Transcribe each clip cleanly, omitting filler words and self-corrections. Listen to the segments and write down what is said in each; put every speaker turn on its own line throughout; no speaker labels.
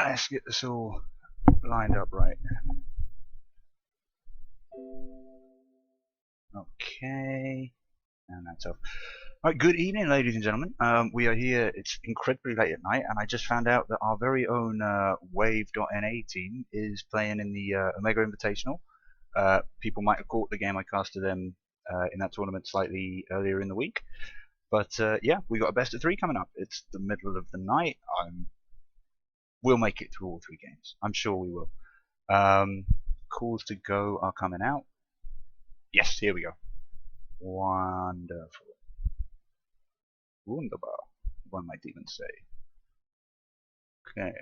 Let's get this all lined up right. Okay, and that's off. Right, good evening, ladies and gentlemen. We are here. It's incredibly late at night, and I just found out that our very own Wave.NA team is playing in the Omega Invitational. People might have caught the game I cast to them in that tournament slightly earlier in the week. But yeah, we got a best of 3 coming up. It's the middle of the night. We'll make it through all 3 games. I'm sure we will. Calls to go are coming out. Yes, here we go. Wonderful. Wunderbar. What might demons say? Okay.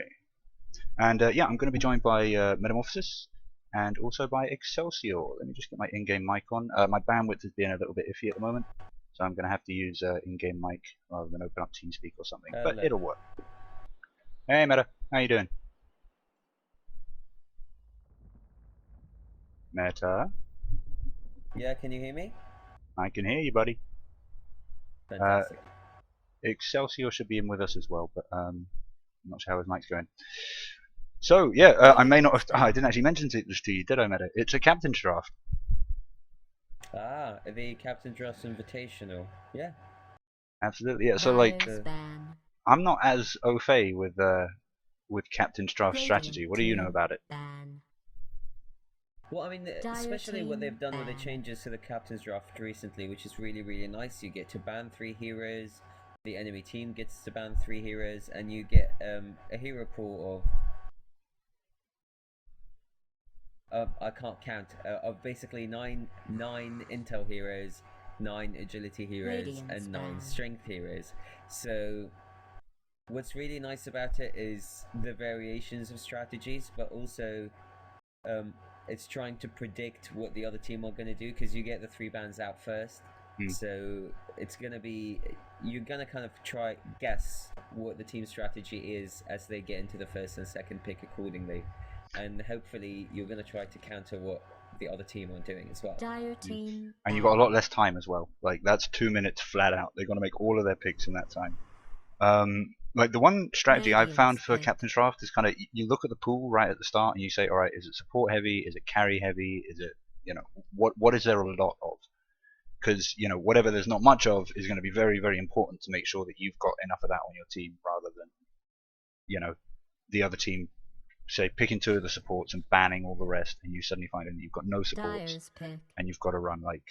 And yeah, I'm going to be joined by Metamorphosis and also by Excelsior. Let me just get my in-game mic on. My bandwidth is being a little bit iffy at the moment, so I'm going to have to use in-game mic rather than open up TeamSpeak or something.
Hello.
But it'll work. Hey Meta, how you doing? Meta?
Yeah, can you hear me?
I can hear you, buddy.
Fantastic.
Excelsior should be in with us as well, but I'm not sure how his mic's going. So yeah, I may not have. I didn't actually mention it to you, did I, Meta? It's a captain's draft.
Ah, the Captain Draft Invitational. Yeah.
Absolutely, yeah. So like, I'm not as au fait with captain's draft strategy. What do you know about it?
Well, I mean, especially what they've done with the changes to the Captain's Draft recently, which is really, really nice. You get to ban 3 heroes, the enemy team gets to ban 3 heroes, and you get a hero pool of I can't count, of basically 9 intel heroes, 9 agility heroes, and 9 strength heroes. So what's really nice about it is the variations of strategies, but also it's trying to predict what the other team are going to do, because you get the 3 bans out first. So it's going to be, you're going to kind of try guess what the team strategy is as they get into the first and second pick accordingly, and hopefully you're going to try to counter what the other team are doing as well.
And you've got a lot less time as well. Like, that's 2 minutes flat out. They're going to make all of their picks in that time. Like, the one strategy I've found for Captain's Draft is kind of, you look at the pool right at the start and you say, alright, is it support heavy? Is it carry heavy? Is it, you know, what is there a lot of? Because, you know, whatever there's not much of is going to be very, very important to make sure that you've got enough of that on your team, rather than, you know, the other team, say, picking 2 of the supports and banning all the rest, and you suddenly find that you've got no supports, and you've got to run, like,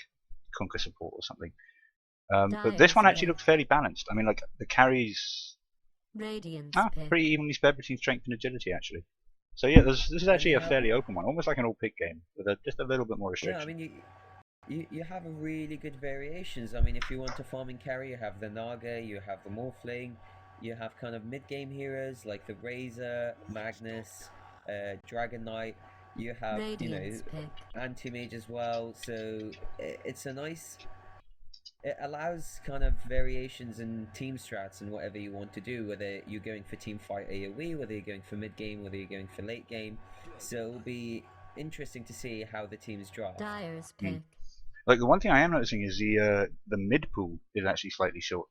Kunkka support or something. But this one actually looked fairly balanced. I mean, like, the carries pretty evenly spread between strength and agility, actually. So yeah, this is actually a fairly open one, almost like an all-pick game, with just a little bit more restriction.
Yeah, I mean, you have really good variations. I mean, if you want to farm and carry, you have the Naga, you have the Morphling, you have kind of mid-game heroes like the Razor, Magnus, Dragon Knight. You have, you know, Anti-Mage as well. So it's a nice. It allows kind of variations in team strats and whatever you want to do, whether you're going for team fight AoE, whether you're going for mid game, whether you're going for late game. So it'll be interesting to see how the teams draft.
Like, the one thing I am noticing is the mid pool is actually slightly short.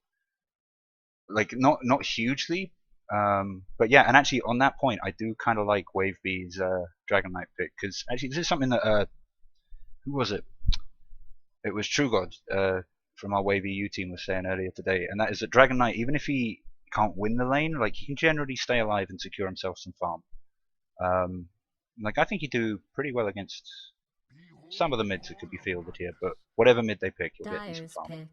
Like, not hugely, but yeah. And actually, on that point, I do kind of like WaveB's Dragon Knight pick, because actually this is something that who was it? It was True God from our Wave EU team was saying earlier today, and that is that Dragon Knight, even if he can't win the lane, like, he can generally stay alive and secure himself some farm. Like, I think he'd do pretty well against some of the mids that could be fielded here, but whatever mid they pick, you'll get decent farm.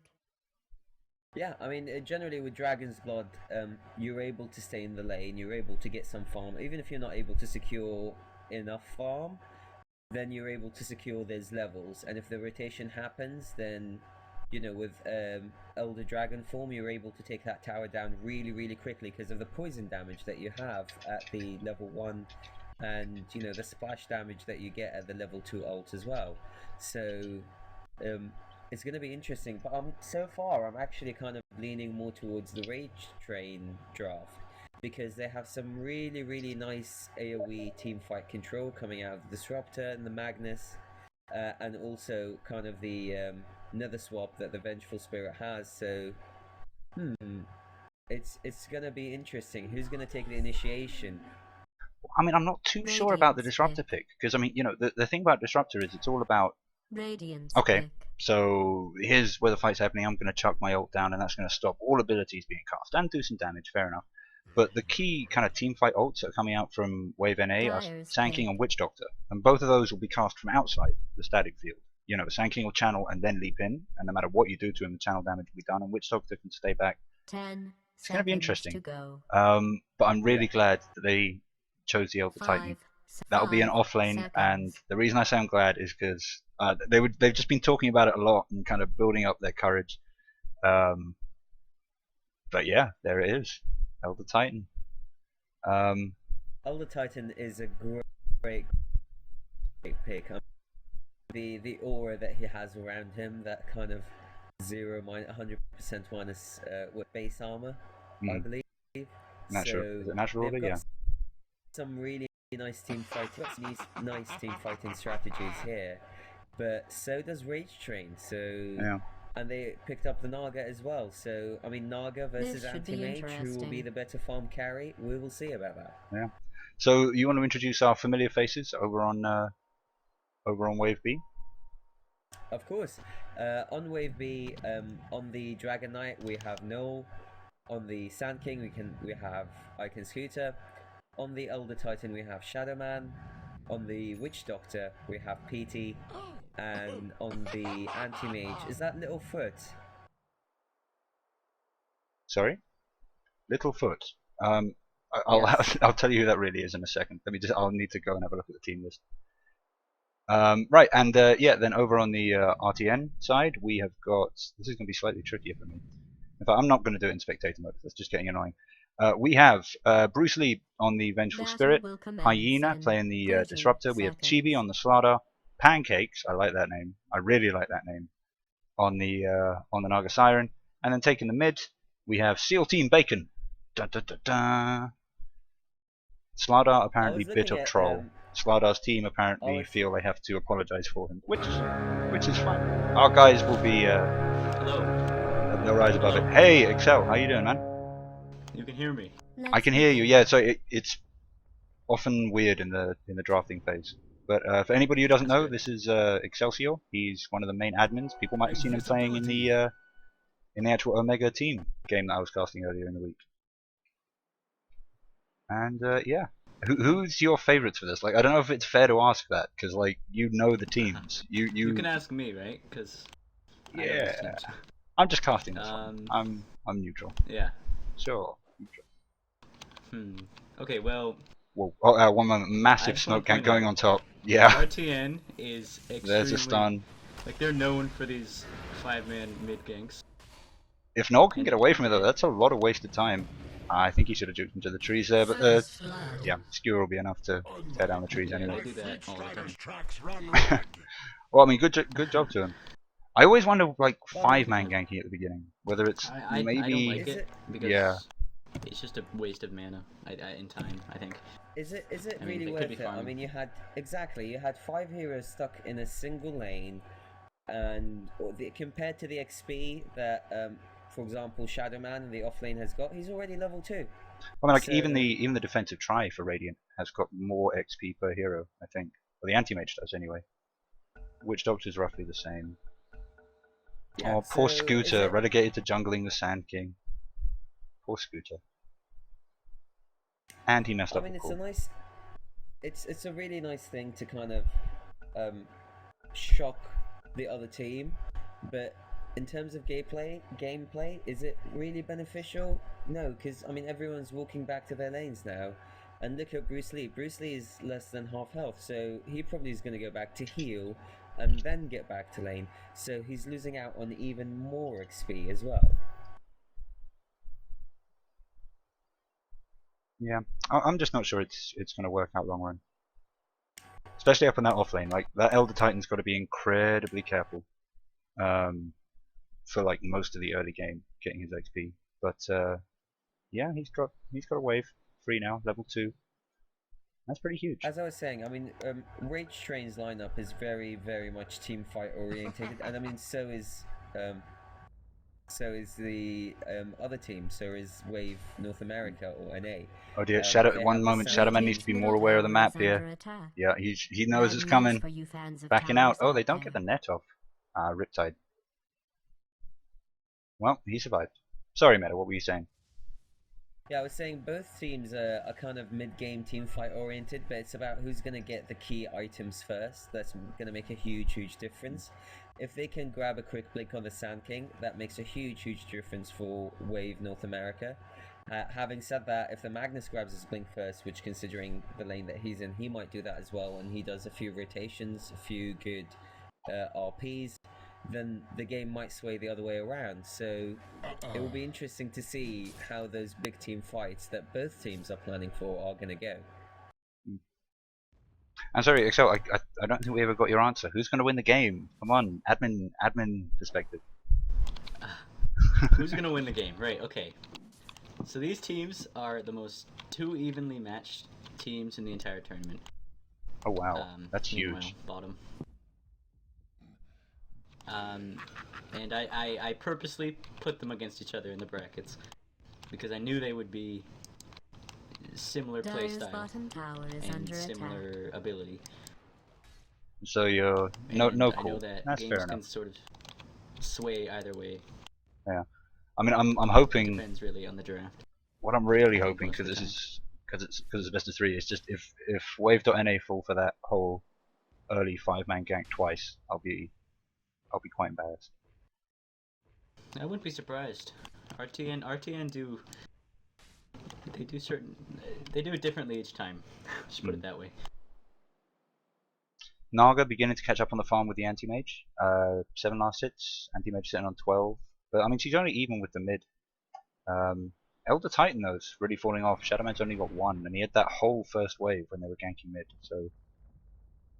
Yeah, I mean, generally with Dragon's Blood, you're able to stay in the lane, you're able to get some farm, even if you're not able to secure enough farm, then you're able to secure those levels, and if the rotation happens, then, you know, with Elder Dragon form, you're able to take that tower down really, really quickly because of the poison damage that you have at the level 1, and, you know, the splash damage that you get at the level 2 ult as well. So it's going to be interesting, but so far I'm actually kind of leaning more towards the Rage Train draft, because they have some really, really nice AoE teamfight control coming out of the Disruptor and the Magnus, and also kind of the Nether Swap that the Vengeful Spirit has. So it's gonna be interesting. Who's gonna take the initiation?
I mean, I'm not too sure about the Disruptor pick, because, I mean, you know, the thing about Disruptor is it's all about, okay, so here's where the fight's happening, I'm going to chuck my ult down, and that's going to stop all abilities being cast, and do some damage, fair enough. But the key kind of teamfight ults that are coming out from Wave.NA are Sand King and Witch Doctor, and both of those will be cast from outside the static field. You know, Sand King will channel and then leap in, and no matter what you do to him, the channel damage will be done, and Witch Doctor can stay back. It's going to be interesting. But I'm really glad that they chose the Elder Titan. That'll be an off lane, and the reason I say I'm glad is because they've just been talking about it a lot and kind of building up their courage. But yeah, there it is, Elder Titan.
Elder Titan is a great pick. The aura that he has around him, that kind of 100% minus with base armor, I believe.
Natural,
so
is it natural order? Yeah.
Some really nice team fighting, nice team fighting strategies here, but so does Rage Train. So
yeah.
And they picked up the Naga as well. So I mean, Naga versus Anti-Mage, who will be the better farm carry? We will see about that.
Yeah. So you want to introduce our familiar faces over on Wave B?
Of course. On Wave B, on the Dragon Knight we have Null. On the Sand King we have Icon Scooter. On the Elder Titan we have Shadowman. On the Witch Doctor we have PT. And on the Anti-Mage, is that Littlefoot?
Sorry? Littlefoot.
Yes.
I'll tell you who that really is in a second. I'll need to go and have a look at the team list. Right, and yeah, then over on the RTN side, we have got. This is going to be slightly trickier for me. In fact, I'm not going to do it in spectator mode. That's just getting annoying. We have Bruce Lee on the Vengeful Spirit, Hyena playing the Disruptor. We have Chibi on the Slardar, Pancakes. I like that name. I really like that name. On the Naga Siren, and then taking the mid, we have SEAL Team Bacon. Dun, dun, dun, dun. Slardar apparently bit of troll. Slardar's team apparently feel they have to apologize for him, which is fine. Our guys will be
hello.
They'll rise above it. Hey, Excel, how you doing, man?
You can hear me.
I can hear you. Yeah, so it's often weird in the drafting phase. But for anybody who doesn't know, this is Excelsior. He's one of the main admins. People might have seen him playing in the actual Omega team game that I was casting earlier in the week. And yeah, who's your favorites for this? Like, I don't know if it's fair to ask that because like you know the teams. You
can ask me, right? Because
yeah, I'm just casting this one. I'm neutral.
Yeah.
Sure. Neutral.
Okay. Well.
Whoa! Oh, one moment. Massive smoke gang going on top. Yeah.
RTN is extremely.
There's a stun.
Like they're known for these 5-man mid ganks.
If Noel can get away from it though, that's a lot of wasted time. I think he should have juked into the trees there, but yeah, skewer will be enough to tear down the trees anyway.
I do that all the time.
Well, I mean, good job to him. I always wonder, like, 5-man ganking at the beginning, whether it's maybe.
I don't like it because
yeah.
It's just a waste of mana in time, I think.
Is it really worth it? I mean, you had 5 heroes stuck in a single lane, and compared to the XP that for example, Shadowman in the offlane has got, he's already level 2.
I mean, like, so, even the defensive try for Radiant has got more XP per hero, I think. Well, the anti-mage does anyway. Witch Doctor's roughly the same. Yeah, oh, poor Scooter, relegated to jungling the Sand King. Poor Scooter. And he messed up.
I mean, it's a really nice thing to kind of shock the other team, but in terms of gameplay, is it really beneficial? No, because I mean everyone's walking back to their lanes now, and look at Bruce Lee. Bruce Lee is less than half health, so he probably is going to go back to heal, and then get back to lane. So he's losing out on even more XP as well.
Yeah, I'm just not sure it's going to work out long run, especially up in that offlane. Like that Elder Titan's got to be incredibly careful. For like most of the early game, getting his XP, but yeah, he's got a wave 3 now, level 2. That's pretty huge.
As I was saying, I mean, Rage Train's lineup is very, very much team fight orientated, and I mean, so is So is the other team. So is Wave North America or NA.
Oh dear, Shadow.
They
One
have the
moment,
same
Shadowman
team.
needs to be more aware of the map here. Yeah, he knows it's coming. Backing out. Oh, they don't get the net off. Riptide. Well, he survived. Sorry, Meta. What were you saying?
Yeah, I was saying both teams are kind of mid-game team fight oriented, but it's about who's going to get the key items first. That's going to make a huge difference. If they can grab a quick blink on the Sand King, that makes a huge difference for Wave North America. Having said that, if the Magnus grabs his blink first, which considering the lane that he's in, he might do that as well, and he does a few rotations, a few good RPs, then the game might sway the other way around. So it will be interesting to see how those big team fights that both teams are planning for are going to go.
I'm sorry, Excel. I don't think we ever got your answer. Who's going to win the game? Come on, admin perspective.
Who's gonna win the game? Right. Okay. So these teams are the most two evenly matched teams in the entire tournament.
Oh wow, that's huge.
Bottom. And I purposely put them against each other in the brackets because I knew they would be similar playstyle and similar ability.
So you're no
I
cool.
know that
That's
games
fair enough.
can sort of sway either way.
Yeah, I mean I'm hoping.
Depends really on the draft.
What I'm really hoping, because it's best of 3, is just if Wave.NA fall for that whole early 5-man gank twice, I'll be quite embarrassed.
I wouldn't be surprised. RTN do they do it differently each time. Just put it that way.
Naga beginning to catch up on the farm with the anti-mage. 7 last hits, anti-mage sitting on 12. But I mean she's only even with the mid. Elder Titan though is really falling off. Shadowman's only got 1, and he had that whole first wave when they were ganking mid. So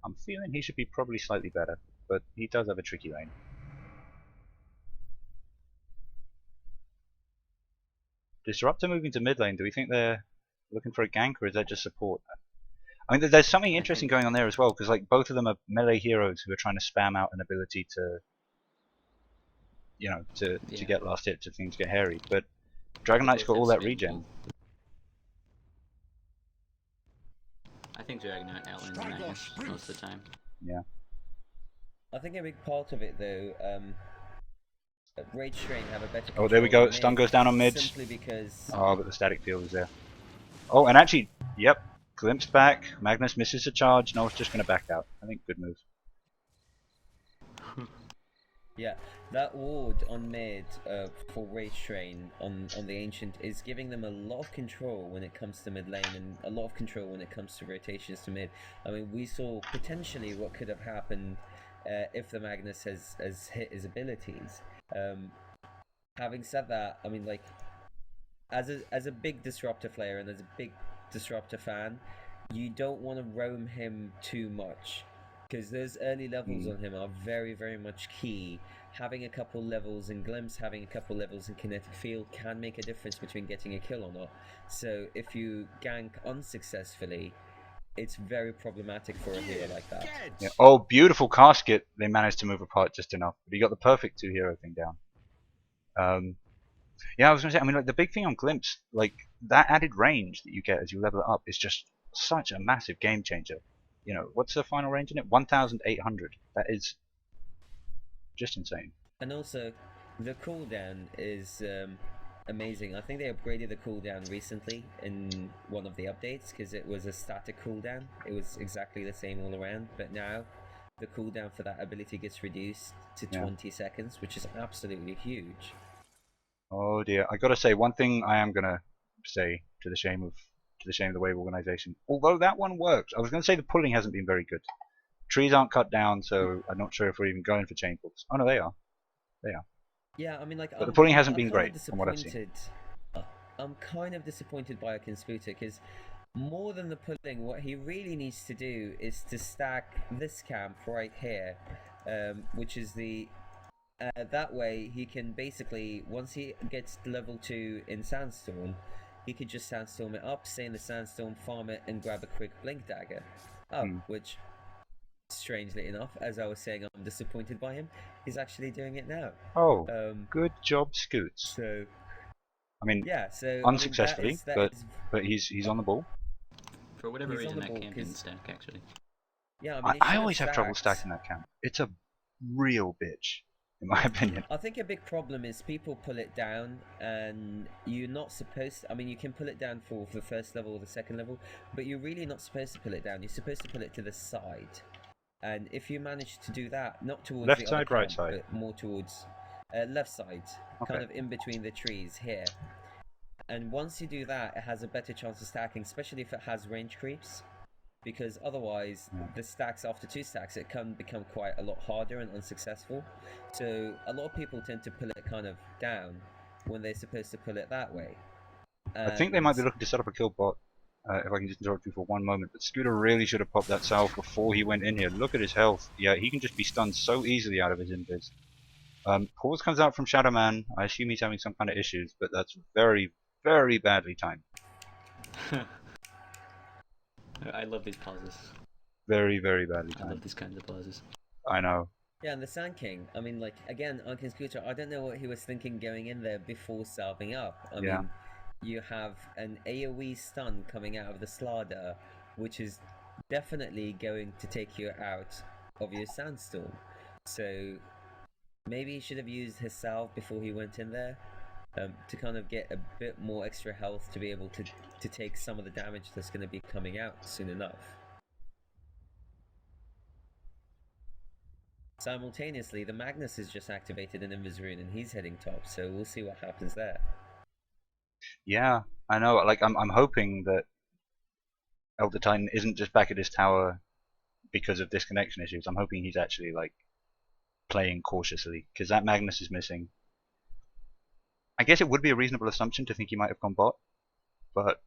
I'm feeling he should be probably slightly better, but he does have a tricky lane. Disruptor moving to mid lane. Do we think they're looking for a gank, or is that just support? I mean, there's something interesting going on there as well, because like both of them are melee heroes who are trying to spam out an ability to, you know, to get last hits if things get hairy. But Dragon Knight's got all that regen.
I think Dragon Knight outwins Magnus most of the time.
Yeah.
I think a big part of it though, Rage Train have a better.
Oh, there we go. Stun goes down on mid.
Simply because.
Oh, but the static field is there. Oh, and actually, yep. Glimpse back. Magnus misses a charge. No, it's just going to back out. I think good move.
Yeah, that ward on mid for Rage Train on the Ancient is giving them a lot of control when it comes to mid lane and a lot of control when it comes to rotations to mid. I mean, we saw potentially what could have happened if the Magnus has hit his abilities. Having said that, I mean, like, as a big Disruptor player and as a big Disruptor fan, you don't want to roam him too much, because those early levels on him are very much key. Having a couple levels in Glimpse, having a couple levels in Kinetic Field can make a difference between getting a kill or not. So if you gank unsuccessfully, it's very problematic for a hero like that.
Yeah. Oh, beautiful casket. They managed to move apart just enough. But he got the perfect 2-hero thing down. Yeah, I was going to say, I mean, like, the big thing on Glimpse, like, that added range that you get as you level it up is just such a massive game changer. You know, what's the final range in it? 1,800. That is just insane.
And also, the cooldown is amazing. I think they upgraded the cooldown recently in one of the updates, because it was a static cooldown. It was exactly the same all around, but now the cooldown for that ability gets reduced to 20 seconds, which is absolutely huge.
Oh dear, I gotta say, one thing I am gonna say to the shame of the Wave organization. Although that one works, I was gonna say the pulling hasn't been very good. Trees aren't cut down, so I'm not sure if we're even going for chain pulls. Oh no, they are. They are.
Yeah, I mean, like,
but the pulling hasn't been great from what I've seen.
I'm kind of disappointed by Akinspooter, because more than the pulling, what he really needs to do is to stack this camp right here, which is the. That way, he can basically, once he gets level 2 in Sandstorm, he could just Sandstorm it up, stay in the Sandstorm, farm it, and grab a quick Blink Dagger. Which, strangely enough, as I was saying, I'm disappointed by him. He's actually doing it now.
Oh, good job, Scoots.
So,
I mean,
yeah. So
unsuccessfully,
I mean,
but he's on the ball.
For whatever
He's on
reason,
the
that
ball
camp
'cause-
didn't stack actually.
yeah. I mean, he
I
should
always have trouble
stacked.
stacking that camp. It's a real bitch, in my opinion.
I think a big problem is people pull it down, and you're not supposed to, I mean, you can pull it down for the first level or the second level, but you're really not supposed to pull it down. You're supposed to pull it to the side. And if you manage to do that, not towards
Left
the
side,
other
right
camp,
side?
but more towards left side, kind of in between the trees here. And once you do that, it has a better chance of stacking, especially if it has range creeps. Because otherwise, the stacks after 2 stacks, it can become quite a lot harder and unsuccessful. So a lot of people tend to pull it kind of down when they're supposed to pull it that way.
I think they might be looking to set up a kill bot. If I can just interrupt you for one moment, but Scooter really should have popped that salve before he went in here. Look at his health. Yeah, he can just be stunned so easily out of his invis. Pause comes out from Shadow Man. I assume he's having some kind of issues, but that's very, very badly timed.
I love these pauses.
Very, very badly
I love
timed.
these kinds of pauses.
I know.
Yeah, and the Sand King, I mean, like, again, Unkin Scooter, I don't know what he was thinking going in there before salving up. I mean, you have an AoE stun coming out of the Slardar, which is definitely going to take you out of your Sandstorm. So maybe he should have used his salve before he went in there, to kind of get a bit more extra health to be able to take some of the damage that's going to be coming out soon enough. Simultaneously, the Magnus has just activated an Invis rune and he's heading top, so we'll see what happens there.
Yeah, I know. Like, I'm hoping that Elder Titan isn't just back at his tower because of disconnection issues. I'm hoping he's actually, like, playing cautiously, because that Magnus is missing. I guess it would be a reasonable assumption to think he might have gone bot, but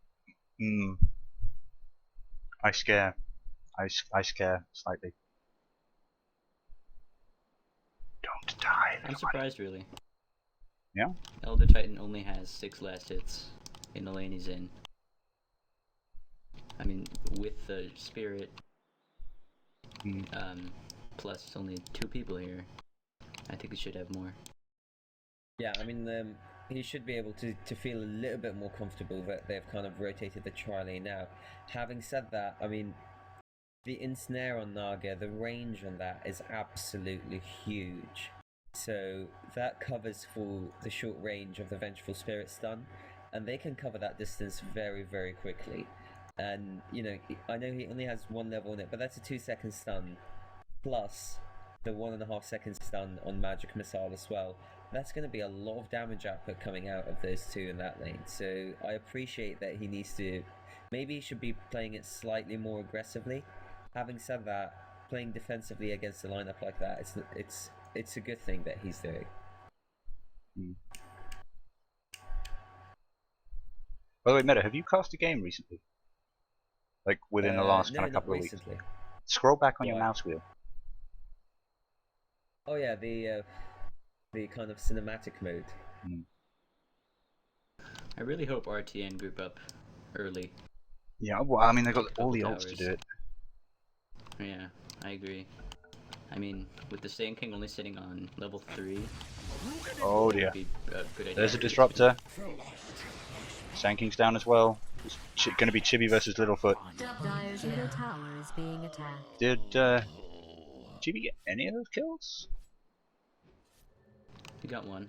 I scare slightly. Don't die.
I'm surprised, really.
Yeah?
Elder Titan only has 6 last hits in the lane he's in. I mean, with the Spirit, plus only 2 people here, I think he should have more.
Yeah, I mean, he should be able to feel a little bit more comfortable that they've kind of rotated the tri-lane now. Having said that, I mean, the ensnare on Naga, the range on that is absolutely huge. So that covers for the short range of the Vengeful Spirit stun, and they can cover that distance very, very quickly. And, you know, I know he only has 1 level on it, but that's a 2-second stun, plus the 1.5 second stun on Magic Missile as well. That's going to be a lot of damage output coming out of those 2 in that lane. So I appreciate that he needs to, maybe he should be playing it slightly more aggressively. Having said that, playing defensively against a lineup like that, it's a good thing that he's doing.
By the way, Meta, have you cast a game recently? Like within the last
no,
kind of couple of
recently.
weeks? Scroll back on your
Why?
mouse wheel.
Oh yeah, the kind of cinematic mode.
I really hope RTN group up early.
Yeah, well, I mean, they've got all the
Couple
ults to
towers.
do it.
Yeah, I agree. I mean, with the Sand King only sitting on level 3,
Oh
it
dear.
would be a good idea.
There's a disruptor. Sand King's down as well. It's going to be Chibi versus Littlefoot.
Dire's middle tower is being attacked.
Did Chibi get any of those kills?
He got 1.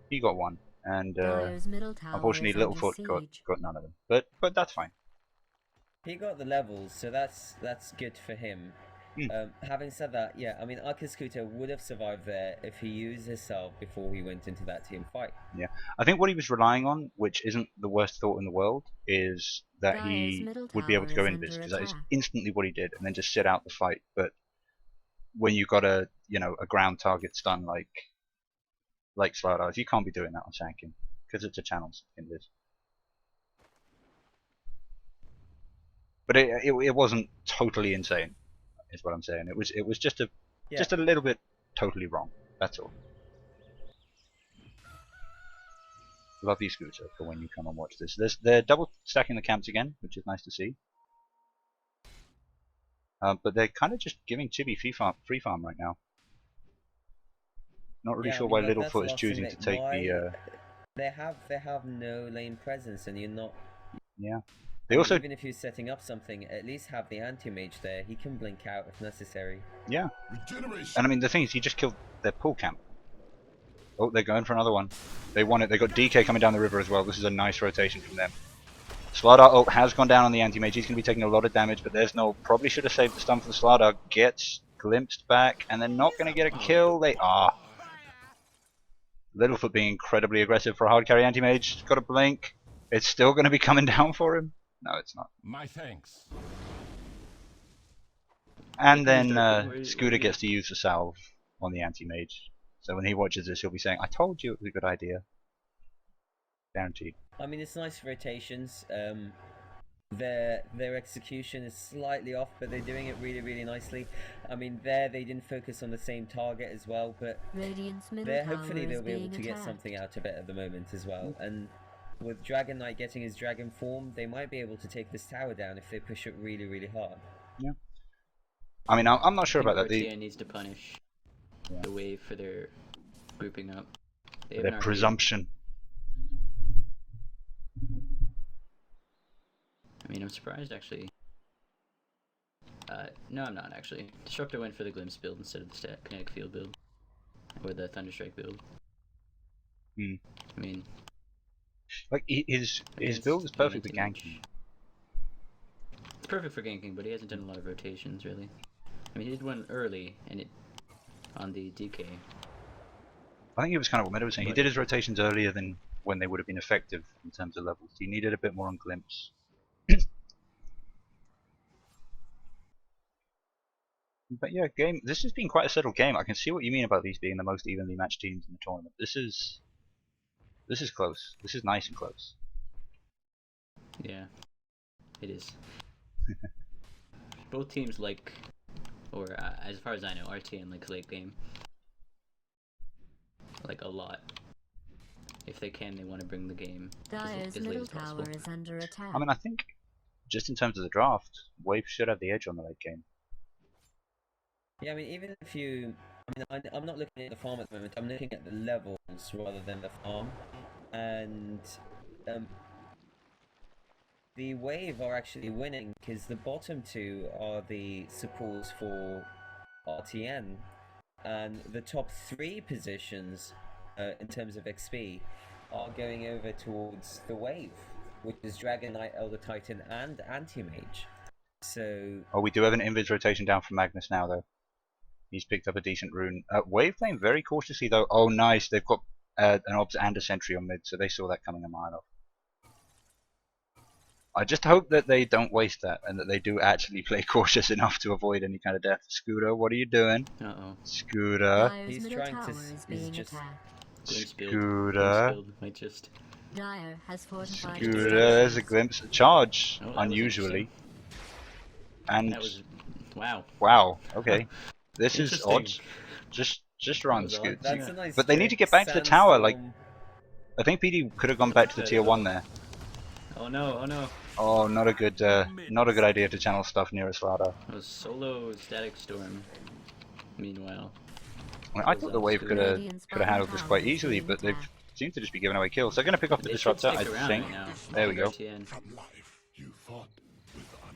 He got 1, and
Dire's middle tower
unfortunately
is under
Littlefoot
siege.
got none of them. But that's fine.
He got the levels, so that's good for him. Having said that, yeah, I mean, Unkin Scooter would have survived there if he used his salve before he went into that team fight.
Yeah, I think what he was relying on, which isn't the worst thought in the world, is that
Dire's
he
middle
would be able to go
tower
in
is
this,
under
because that is
attack.
instantly what he did, and then just sit out the fight. But when you got a ground target stun like Slardars, you can't be doing that on Shanking, because it's a channel in this. But it wasn't totally insane, is what I'm saying. It was just a little bit totally wrong. That's all. Love you, Scooter, for when you come and watch this. They're double stacking the camps again, which is nice to see. But they're kind of just giving Chibi free farm right now. Not really
Yeah, I
sure
mean,
why
like, that's the
Littlefoot is
last
choosing
thing
to take the.
They have no lane presence, and you're not.
Yeah.
I
They
mean,
also.
even if you're setting up something, at least have the anti-mage there. He can blink out if necessary.
Yeah. And I mean, the thing is, he just killed their pool camp. Oh, they're going for another one. They won it. They got DK coming down the river as well. This is a nice rotation from them. Slardar ult has gone down on the anti-mage. He's going to be taking a lot of damage, but there's no. Probably should have saved the stun for the Slardar. Gets glimpsed back, and they're not going to get a kill. They are. Littlefoot being incredibly aggressive for a hard carry anti-mage. Got a blink. It's still going to be coming down for him. No, it's not.
My thanks.
And then Scooter gets to use the salve on the anti-mage. So when he watches this, he'll be saying, "I told you it was a good idea." Guaranteed.
I mean, it's nice rotations. Their execution is slightly off, but they're doing it really nicely. I mean, they didn't focus on the same target as well, but hopefully they'll be able to get something out of it at the moment as well. And with Dragon Knight getting his dragon form, they might be able to take this tower down if they push it really hard.
Yeah. I mean, I'm not sure about that.
RTN needs to punish the Wave for their grouping up.
Their presumption.
I mean, I'm surprised actually. No, I'm not actually. Disruptor went for the Glimpse build instead of the Kinetic Field build. Or the Thunderstrike build. I mean...
Like, his build is perfect for ganking.
It's perfect for ganking, but he hasn't done a lot of rotations, really. I mean, he did one early, and it... on the DK.
I think it was kind of what Meta was saying. He did his rotations earlier than when they would have been effective in terms of levels. He needed a bit more on Glimpse. But yeah, this has been quite a settled game. I can see what you mean about these being the most evenly matched teams in the tournament. This is close. This is nice and close.
Yeah, it is. Both teams like, or as far as I know, RTN likes late game. Like a lot. If they can, they want to bring the game as late as possible.
Is under attack.
I mean, I think just in terms of the draft, Wave should have the edge on the late game.
Yeah, I mean, even if you... I mean, I'm not looking at the farm at the moment, I'm looking at the levels rather than the farm. And the Wave are actually winning, because the bottom two are the supports for RTN. And the top 3 positions, in terms of XP, are going over towards the Wave, which is Dragon Knight, Elder Titan, and Anti-Mage. So...
Oh, we do have an invis rotation down from Magnus now, though. He's picked up a decent rune. Wave playing very cautiously, though. Oh, nice. They've got an Obs and a Sentry on mid, so they saw that coming a mile off. I just hope that they don't waste that, and that they do actually play cautious enough to avoid any kind of death. Scooter, what are you doing?
Uh-oh.
Scooter.
He's trying to... He's just...
Scooter.
Might just...
Dire has fortified.
Scooter, there's a glimpse. Charge,
Oh,
unusually. And...
That was... Wow.
Wow, okay. This is odd. Just run, Scoot.
Nice
but they need to get back to the tower. Like, I think PD could have gone back to the tier 1 there.
Oh no! Oh no!
Oh, not a good idea to channel stuff near a Slardar.
It was solo Static Storm. Meanwhile,
I thought the Wave could have handled this quite easily, but they've seemed to just be giving away kills. They're going to pick off the Disruptor, I think. There we go.
From life, you fought with honor.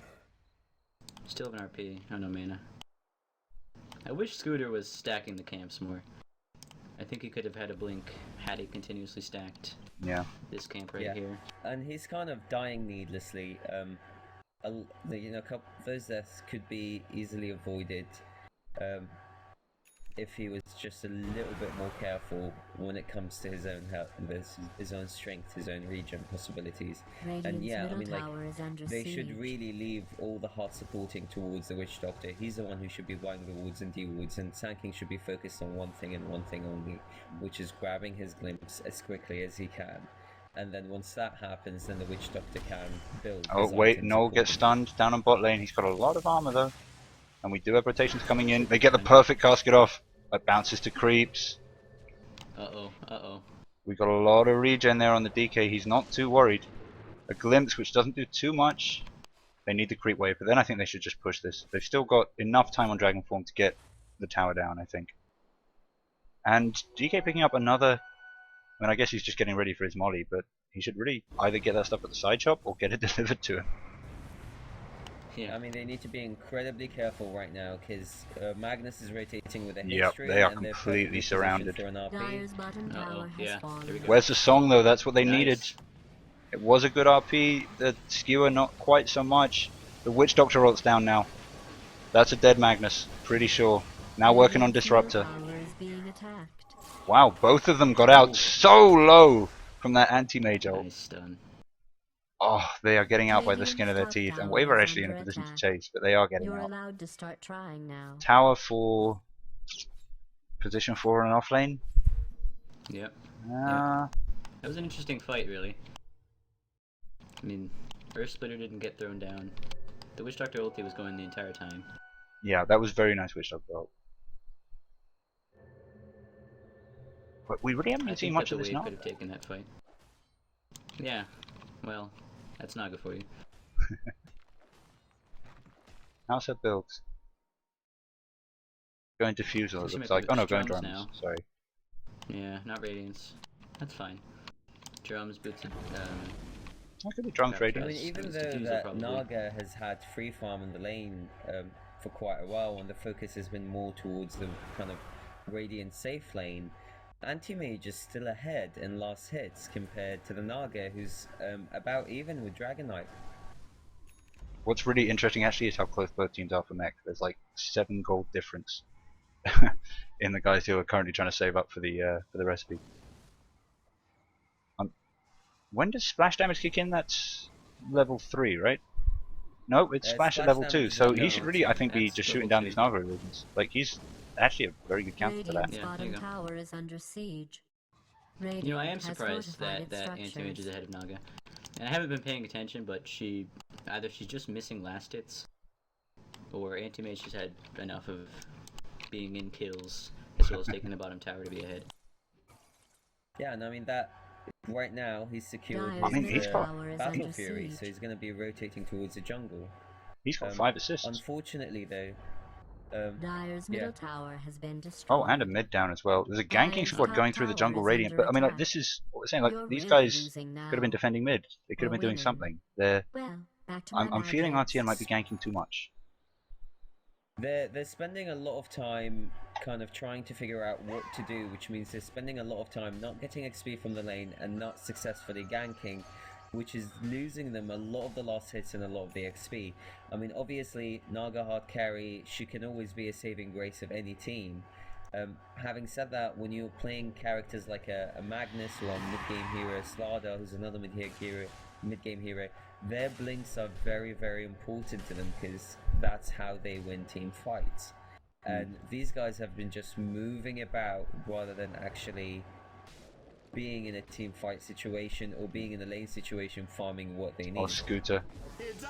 Still have an RP. Oh no mana. I wish Scooter was stacking the camps more. I think he could have had a blink had he continuously stacked this camp right here.
And he's kind of dying needlessly. You know, those deaths could be easily avoided if he was just a little bit more careful when it comes to his own health, his own strength, his own regen possibilities. And yeah, I mean, like, they should really leave all the hard supporting towards the Witch Doctor. He's the one who should be buying the wards and D-wards, and tanking should be focused on one thing and one thing only, which is grabbing his glimpse as quickly as he can. And then once that happens, then the Witch Doctor can build.
Oh wait, Noel gets stunned down on bot lane. He's got a lot of armor though. And we do have rotations coming in. They get the perfect casket off. It bounces to creeps.
Uh-oh.
We got a lot of regen there on the DK. He's not too worried. A glimpse, which doesn't do too much. They need the creep wave, but then I think they should just push this. They've still got enough time on Dragon Form to get the tower down, I think. And DK picking up another... I mean, I guess he's just getting ready for his molly, but he should really either get that stuff at the side shop or get it delivered to him.
Yeah. I mean, they need to be incredibly careful right now because Magnus is rotating with a
Yep,
history.
they are
and
completely surrounded.
For an RP.
Dyer's bottom tower has
Yeah,
fallen.
there we go.
Where's the song though? That's what they
Nice.
needed. It was a good RP. The skewer not quite so much. The Witch Doctor ult's down now. That's a dead Magnus, pretty sure. Now working on Disruptor.
Tower is being attacked.
Wow, both of them got out so low from that anti-mage ult.
Nice stun.
Oh, they are getting out by the skin of their teeth. And Wave are actually in a position to chase, but they are getting
You're
out.
allowed to start trying now.
Tower for position 4 and off lane.
Yep.
Uh,
That was an interesting fight, really. I mean, Earth Splitter didn't get thrown down. The Witch Doctor ulti was going the entire time.
Yeah, that was very nice Witch Doctor ult. But we really haven't
I
been seeing
think
much
that
of
the
this
Wave
now.
could have taken that fight. Yeah. Well, that's Naga for you.
How's her builds? Going Diffusal, it
She
looks
might
like.
go
Oh no,
with
going
drums
drums.
now.
Sorry.
Yeah, not Radiance. That's fine. Drums, boots,
That could be drums
I
I
rating.
mean,
Yes,
even
it's
though
diffusal
that
probably.
Naga has had free farm in the lane for quite a while, and the focus has been more towards the kind of Radiant safe lane, Anti-Mage is still ahead in last hits compared to the Naga, who's about even with Dragon Knight.
What's really interesting actually is how close both teams are for mech. There's like 7 gold difference in the guys who are currently trying to save up for the recipe. When does splash damage kick in? That's level 3, right? No, it's splash at
Splash
level
damage
2.
is
So
level
he should really, I think, be
That's
just
level
shooting down
2.
these Naga illusions. Like he's actually a very good counter to that.
Radiant's
Yeah, there you
bottom
go.
tower is under siege.
You know, I am
Radiant has
surprised
fortified
that
its
Anti-Mage is
structures.
ahead of Naga. And I haven't been paying attention, but either she's just missing last hits, or Anti-Mage has had enough of being in kills, as well as taking the bottom tower to be ahead.
Yeah, and I mean that right now he's secured
Dyer's
I mean,
his
he's got-
tower is
Battle
under
Fury,
siege.
so he's going to be rotating towards the jungle.
He's got
Um,
5 assists.
Unfortunately, though,
Dyer's
yeah.
middle tower has been destroyed.
Oh, and a mid down as well. There's a ganking
Dyer's
squad
top
going through the
tower
jungle
is
radiant,
under
but I mean, like
attack.
this is what we're saying. Like
You're
these
really
guys
losing now.
could have been defending mid. They could have
Or
been doing
winning.
something. They're.
Well, back to my
I'm feeling
madness.
RTN might be ganking too much.
They're spending a lot of time kind of trying to figure out what to do, which means they're spending a lot of time not getting XP from the lane and not successfully ganking, which is losing them a lot of the last hits and a lot of the XP. I mean, obviously, Naga hard carry, she can always be a saving grace of any team. Having said that, when you're playing characters like a Magnus or a mid-game hero, Slada, who's another mid-game hero, their blinks are very, very important to them because that's how they win team fights. And these guys have been just moving about rather than actually being in a team fight situation or being in a lane situation farming what they need.
Oh, Scooter.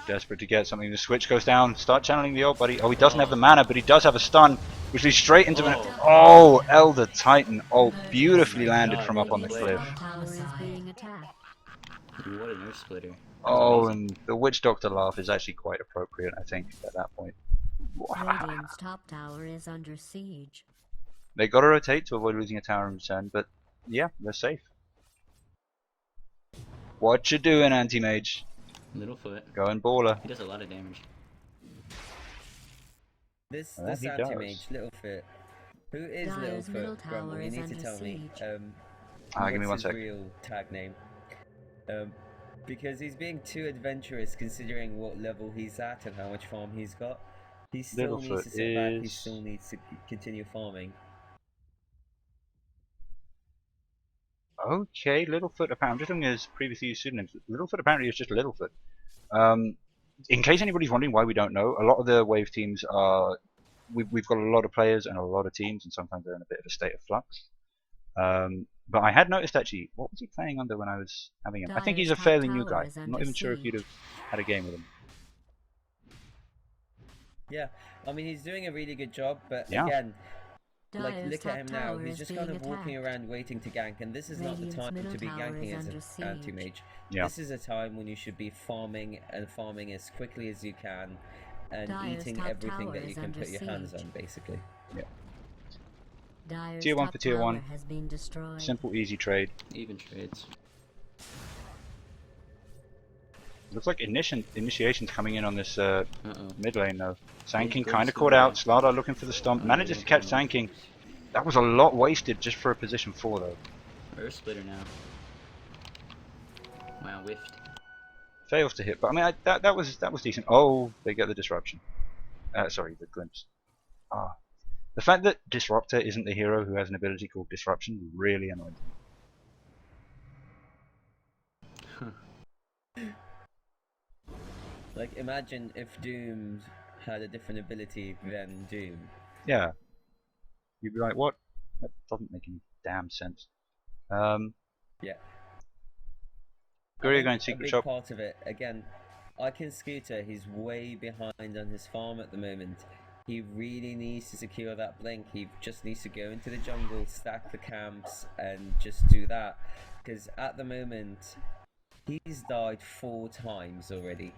Desperate to get something. The switch goes down. Start channeling the old buddy. Oh, he doesn't have the mana, but he does have a stun, which leads straight into an. Oh, Elder Titan. Oh, beautifully landed from up on the cliff.
Radiant's tower is being attacked.
What an Earth Splitter.
Oh, and the Witch Doctor laugh is actually quite appropriate, I think, at that point.
Radiant's top tower is under siege.
They got to rotate to avoid losing a tower in return, but yeah, they're safe. What you doing, Anti-Mage?
Littlefoot.
Going baller.
He does a lot of damage.
This
He
anti-mage,
does.
Littlefoot. Who is
Dyer's middle
Littlefoot? Grumble,
tower
you
is
need to
under
tell me.
siege.
Give me one
What's his
sec.
real tag name? Because he's being too adventurous considering what level he's at and how much farm he's got. He still needs
Littlefoot
to sit back, he
is-
still needs to continue farming.
Okay, Littlefoot. Apparently, I'm just looking at his previously used pseudonyms. Littlefoot apparently is just Littlefoot. In case anybody's wondering why we don't know, a lot of the Wave teams are. We've got a lot of players and a lot of teams, and sometimes they're in a bit of a state of flux. But I had noticed actually, what was he playing under when I was having him? I think he's a
Dyer's top
fairly new
tower
guy.
is
I'm
under
not even sure if
siege.
you'd have had a game with him.
Yeah, I mean he's doing a really good job, but
Yeah.
again, like,
Dire's
look
top
at him now.
tower
He's
is
just
being
kind of walking
attacked.
around waiting to gank, and this is not the
Radiant's
time
middle
to be
tower
ganking
is
as
under
an
siege.
anti-mage.
Yeah.
This is a time when you should be farming and farming as quickly as you can, and
Dire's
eating
top
everything
tower
that you
is
can
under
put your hands
siege.
on, basically.
Yeah.
Dire's
Tier 1
top
for tier 1.
tower has been destroyed.
Simple, easy trade.
Even trades.
Looks like initiation's coming in on this mid lane though. Sanking
Good
kind of
to
caught
see.
out. Slardar looking for the stomp.
Oh,
Manages
yeah,
to catch
yeah.
Sanking. That was a lot wasted just for a position 4 though.
Earth splitter now. Wow, whiffed.
Fails to hit, but I mean that was decent. Oh, they get the disruption. Sorry, the glimpse. Ah, the fact that Disruptor isn't the hero who has an ability called Disruption really annoyed me.
Like, imagine if Doom had a different ability than Doom.
Yeah, you'd be like, what? That doesn't make any damn sense.
Yeah.
Gurria
I
going
think
secret
a big
shop.
part of it, again, Icon Scooter, he's way behind on his farm at the moment. He really needs to secure that blink. He just needs to go into the jungle, stack the camps, and just do that. Because at the moment, he's died 4 times already.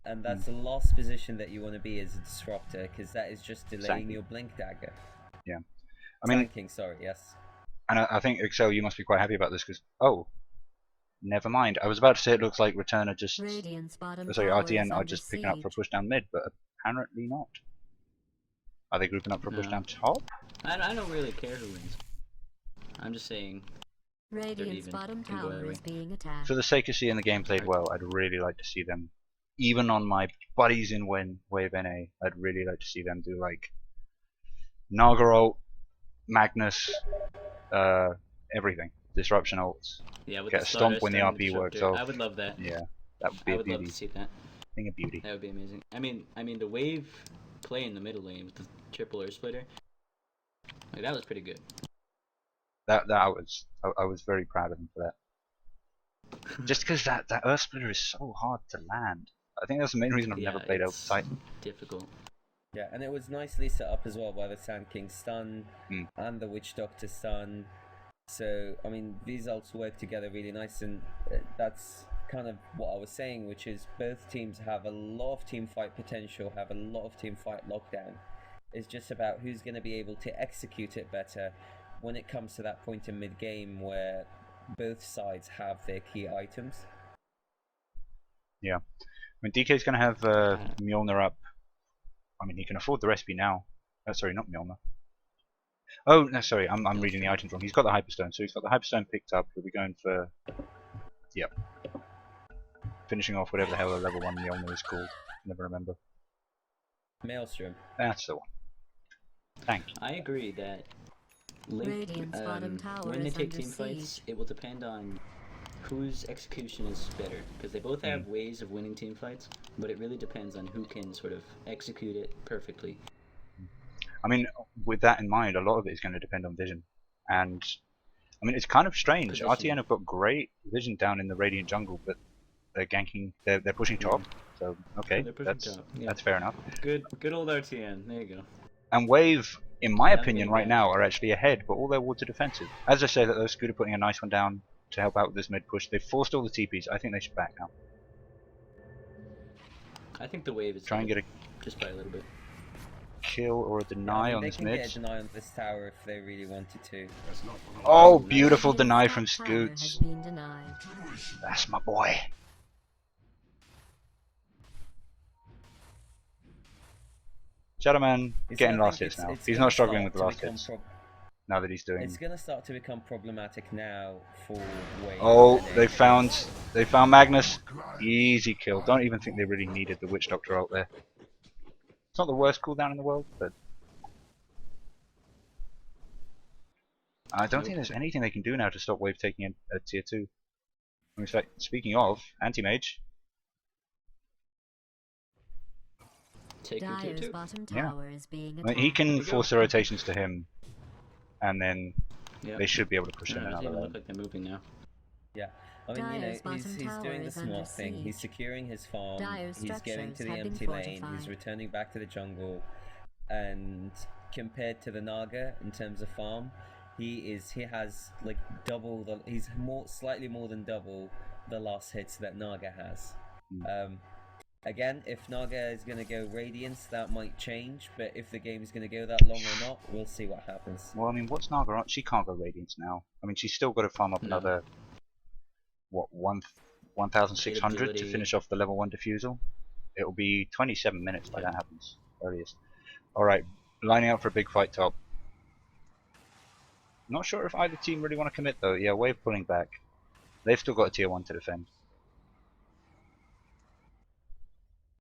And that's the last position that you want to be as a disruptor, because that is just delaying
Sanking.
your blink dagger.
Yeah, I mean,
Tanking, sorry, yes.
and I think Excel, you must be quite happy about this because never mind. I was about to say it looks like Returner just
Radiant's bottom
sorry
tower
RTN
is
are
under
just picking up for a
siege.
push down mid, but apparently not. Are they grouping up for a push
No.
down top?
I don't really care who wins. I'm just saying.
Radiant's
even.
bottom
Can go
tower
either
is being attacked.
For the sake of seeing the game played well, I'd really like to see them, even on my buddies in Wave.NA, I'd really like to see them do like Naga ult, Magnus, everything. Disruption ults.
Yeah, with
Get
the
a stomp
Stardust
when the
and
RP works
Disruptor.
off.
I would love that.
Yeah, that would be
I
a
would love
beauty.
to see that.
Thing of beauty.
That would be amazing. I mean the wave play in the middle lane with the triple Earth splitter. Like, that was pretty good.
That I was very proud of them for that. Just because that Earth Splitter is so hard to land. I think that's the main reason I've never played Elf
it's
Titan.
difficult.
Yeah, and it was nicely set up as well by the Sand King stun and the Witch Doctor stun. So, I mean, these ults work together really nice, and that's kind of what I was saying, which is both teams have a lot of team fight potential, have a lot of team fight lockdown. It's just about who's going to be able to execute it better when it comes to that point in mid-game where both sides have their key items.
Yeah. I mean, DK's going to have Mjolnir up. I mean, he can afford the recipe now. Sorry, not Mjolnir. Oh, no, sorry, I'm reading the items wrong. He's got the Hyperstone, so he's got the Hyperstone picked up. He'll be going for... Yep. Finishing off whatever the hell the level 1 Mjolnir is called. Never remember.
Maelstrom.
That's the one. Thank you.
I agree that Link,
Radiant's bottom tower
when they
is
take
under
team fights,
siege.
it will depend on whose execution is better, because they both have ways of winning team fights, but it really depends on who can sort of execute it perfectly.
I mean, with that in mind, a lot of it is going to depend on vision. And, I mean, it's kind of strange.
Position.
RTN have got great vision down in the Radiant jungle, but they're ganking, they're pushing top. So, okay,
They're pushing top, yeah.
that's fair enough.
Good old RTN, there you go.
And Wave, in my
Yeah, I'm
opinion,
getting
right
that.
now, are actually ahead, but all their wards are defensive. As I say that those Scooter putting a nice one down to help out with this mid push, they've forced all the TPs. I think they should back now.
I think the wave is
Try and
dead,
get a
just by a little bit.
kill or a deny
I mean,
on
they
this
can
mid.
get a deny on this tower if they really wanted to.
Oh, beautiful
Radiant's
deny
top
from
tower
Scoots.
has been denied.
That's my boy. Shadowman
You see,
getting
I
last
think
hits now.
it's
He's
gonna
not struggling
start
with the
to
last
become
hits now that he's doing.
It's going to start to become problematic now for Wave.
Oh,
and
they
AJ.
found Magnus. Easy kill. Don't even think they really needed the Witch Doctor out there. It's not the worst cooldown in the world, but I don't think there's anything they can do now to stop Wave taking a tier 2. In fact, speaking of, Anti-Mage,
Take your tier
Dire's
2.
bottom
Yeah.
tower is being
I
attacked.
mean, he can
we go.
force the rotations to him, and then
Yep.
they should be able to push
No,
him
it doesn't
another
even
lane.
look like they're moving now.
Yeah, I mean, you know,
Dire's bottom
he's
tower
doing the
is
smart
under
thing. He's
siege.
securing his farm.
Dire's
He's getting to
structures
the
have been
empty lane. He's
fortified.
returning back to the jungle, and compared to the Naga in terms of farm, he has like double the. He's slightly more than double the last hits that Naga has. Again, if Naga is going to go Radiance, that might change, but if the game is going to go that long or not, we'll see what happens.
Well, I mean, what's Naga on? She can't go Radiance now. I mean, she's still got to farm up another, what, 1,600 to finish off the level 1 Diffusal? It'll be 27 minutes by that happens, earliest. Alright, lining up for a big fight top. Not sure if either team really want to commit though. Yeah, Wave pulling back. They've still got a tier 1 to defend.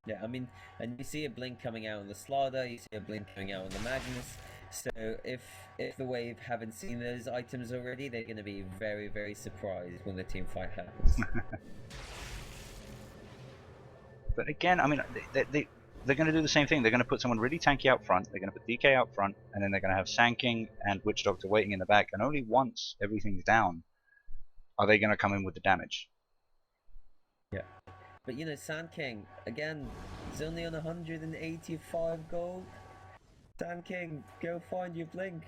Yeah, I mean, and you see a blink coming out on the Slaughter, you see a blink coming out on the Magnus. So if the Wave haven't seen those items already, they're going to be very, very surprised when the team fight happens.
But again, I mean, they're going to do the same thing. They're going to put someone really tanky out front, they're going to put DK out front, and then they're going to have Sanking and Witch Doctor waiting in the back, and only once everything's down are they going to come in with the damage.
Yeah. But you know, Sand King, again, he's only on 185 gold. Sand King, go find your blink.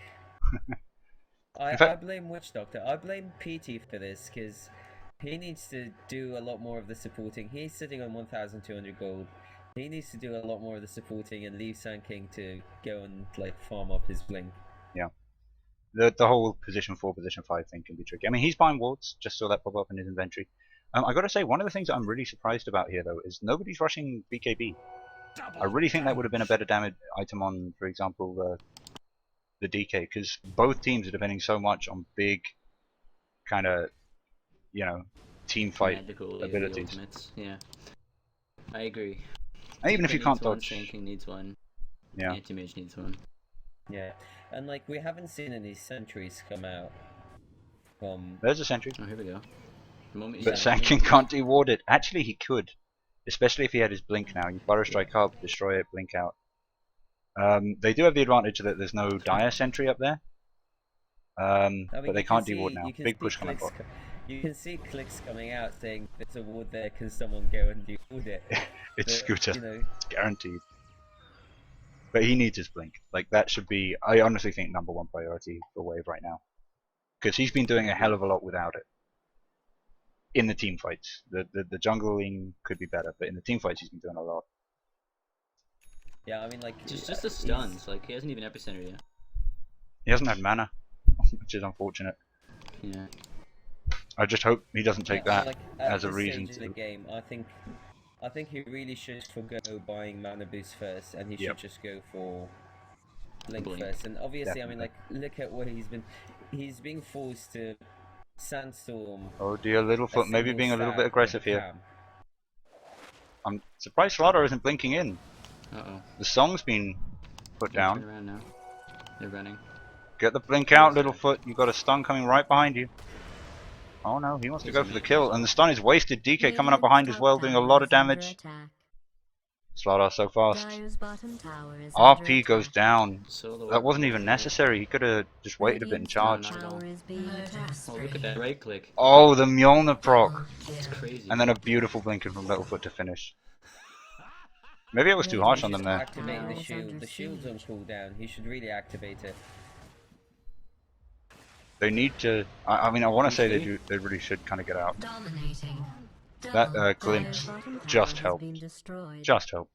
I blame Witch Doctor. I blame PT for this, because he needs to do a lot more of the supporting. He's sitting on 1,200 gold. He needs to do a lot more of the supporting and leave Sand King to go and like farm up his blink.
Yeah. The whole position 4, position 5 thing can be tricky. I mean, he's buying wards, just saw that pop up in his inventory. I gotta say, one of the things that I'm really surprised about here, though, is nobody's rushing BKB. I really think that would have been a better damage item on, for example, the DK, because both teams are depending so much on big, kind of, you know, team fight
magical
abilities.
Ultimates. Yeah, I agree.
And even if you can't
one,
dodge,
Sanking needs one.
yeah,
Anti-mage needs one.
Yeah, and like we haven't seen any sentries come out from.
there's a sentry.
Oh, here we go. The moment
But Sanking can't deward it. Actually, he could, especially if he had his blink now. You Burrow Strike up, destroy it, blink out. They do have the advantage that there's no dire sentry up there. I mean, but they can't deward now. Big push coming bot.
You can see clicks coming out saying there's a ward there, can someone go and deward it?
It's
but,
Scooter,
you know,
guaranteed. But he needs his blink. Like, that should be, I honestly think, #1 priority for Wave right now. Because he's been doing a hell of a lot without it. In the team fights. The jungling could be better, but in the team fights he's been doing a lot.
Yeah, I mean, like
just the stuns. Like, he hasn't even epicenter yet.
He hasn't had mana, which is unfortunate.
Yeah.
I just hope he doesn't take that
like,
as a
this
reason
stage
to.
of the game, I think he really should forgo buying mana boost first, and he
Yep.
should just go for blink
Blink.
first. And obviously, I mean,
Definitely.
like, look at where he's being forced to sandstorm.
Oh dear, Littlefoot maybe being a little bit aggressive here.
Cam.
I'm surprised Slaughter isn't blinking in.
Uh-oh.
The song's been put
They're turning
down.
around now. They're running.
Get the blink out, Littlefoot. You've got a stun coming right behind you. Oh no, he wants to go for the kill, and the stun is wasted. DK coming up behind as well, doing a lot of damage. Slaughter so fast. RP goes down.
Solo
That wasn't even necessary. He could have just waited a bit and charged.
Oh, look at that right click.
Oh, the Mjolnir proc.
It's crazy.
And then a beautiful blinking from Littlefoot to finish. Maybe I was too harsh on them there.
Activating the shield. The shield's on cooldown. He should really activate it.
They need to. I mean, I want to say they do. They really should kind of get out. That glimpse just helped. Just helped.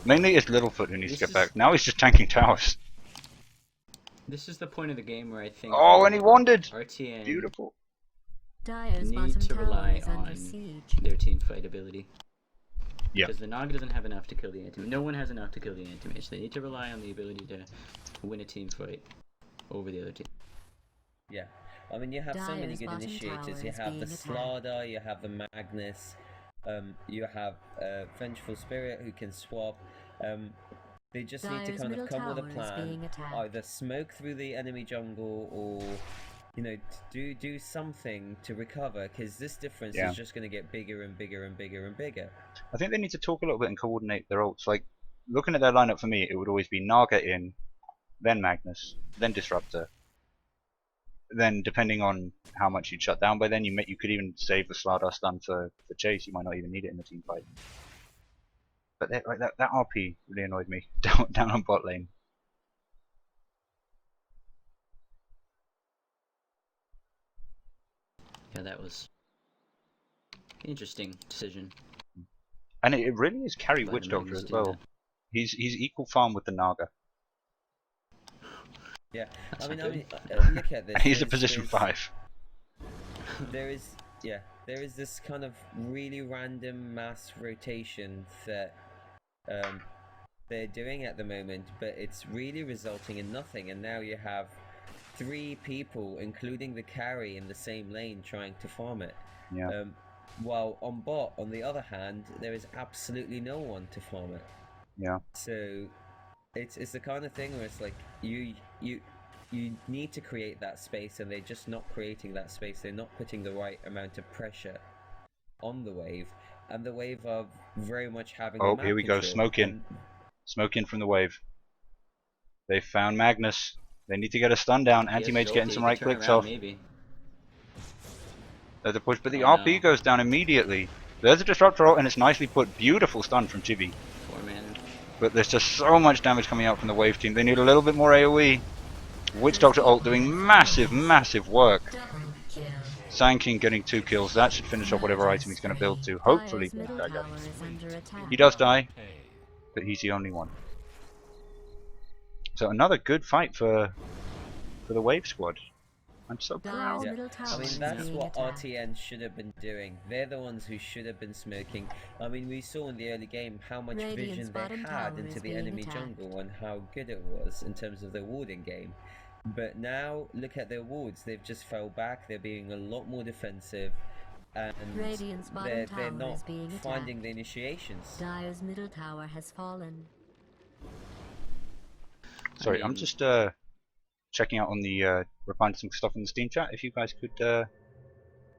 Mainly it's Littlefoot who needs to get back. Now he's just tanking towers.
This is the point of the game where I think.
Oh, and he wandered.
RTN
Beautiful.
need to rely on their team fight ability.
Yeah.
Because the Nog doesn't have enough to kill the anti-mage. No one has enough to kill the anti-mage. They need to rely on the ability to win a team fight over the other team.
Yeah. I mean, you have so many good initiators. You have the Slaughter, you have the Magnus, you have Vengeful Spirit who can swap. They just need to kind of come with a plan. Either smoke through the enemy jungle or, you know, do something to recover, because this difference is just going to get bigger and bigger and bigger and bigger.
I think they need to talk a little bit and coordinate their ults. Like, looking at their lineup for me, it would always be Naga in, then Magnus, then Disruptor. Then, depending on how much you'd shut down by then, you could even save the Slardar stun for Chase. You might not even need it in the team fight. But like that RP really annoyed me down on bot lane.
Yeah, that was interesting decision.
And it really is carry
But
Witch Doctor
Magnus
as
doing
well. He's equal farm with the Naga.
Yeah,
That's
I mean,
not good.
look at this.
He's a
There's-
position
there's-
5.
There is this kind of really random mass rotation that they're doing at the moment, but it's really resulting in nothing. And now you have 3 people, including the carry, in the same lane trying to farm it.
Yeah.
While on bot, on the other hand, there is absolutely no one to farm it.
Yeah.
So it's the kind of thing where it's like you need to create that space, and they're just not creating that space. They're not putting the right amount of pressure on the wave, and the wave are very much having.
Oh,
the map
here we go.
control,
Smoke in.
and-
Smoke in from the wave. They found Magnus. They need to get a stun down. Anti-Mage's getting some right clicks off.
Maybe.
There's a push, but the
Oh,
RP
no.
goes down immediately. There's a Disruptor ult, and it's nicely put. Beautiful stun from Chibi.
4 mana.
But there's just so much damage coming out from the wave team. They need a little bit more AoE. Witch Doctor ult doing massive, massive work. Sand King getting 2 kills. That should finish off whatever item he's going to build to. Hopefully,
Dire's middle tower is under attack.
he does die, but he's the only one. So another good fight for the wave squad. I'm so proud.
Dire's
Yeah.
middle tower
I mean,
is
that's
being
what
attacked.
RTN should have been doing. They're the ones who should have been smoking. I mean, we saw in the early game how much
Radiant's
vision they
bottom
had
tower
into
is
the
being
enemy
attacked.
jungle and how good it was in terms of their warding game. But now, look at their wards. They've just fell back. They're being a lot more defensive. And
Radiant's bottom
they're
tower
not
is being
finding
attacked.
the initiations.
Dire's middle tower has fallen.
Sorry, I'm
mean-
just checking out on the replying to some stuff in the Steam chat. If you guys could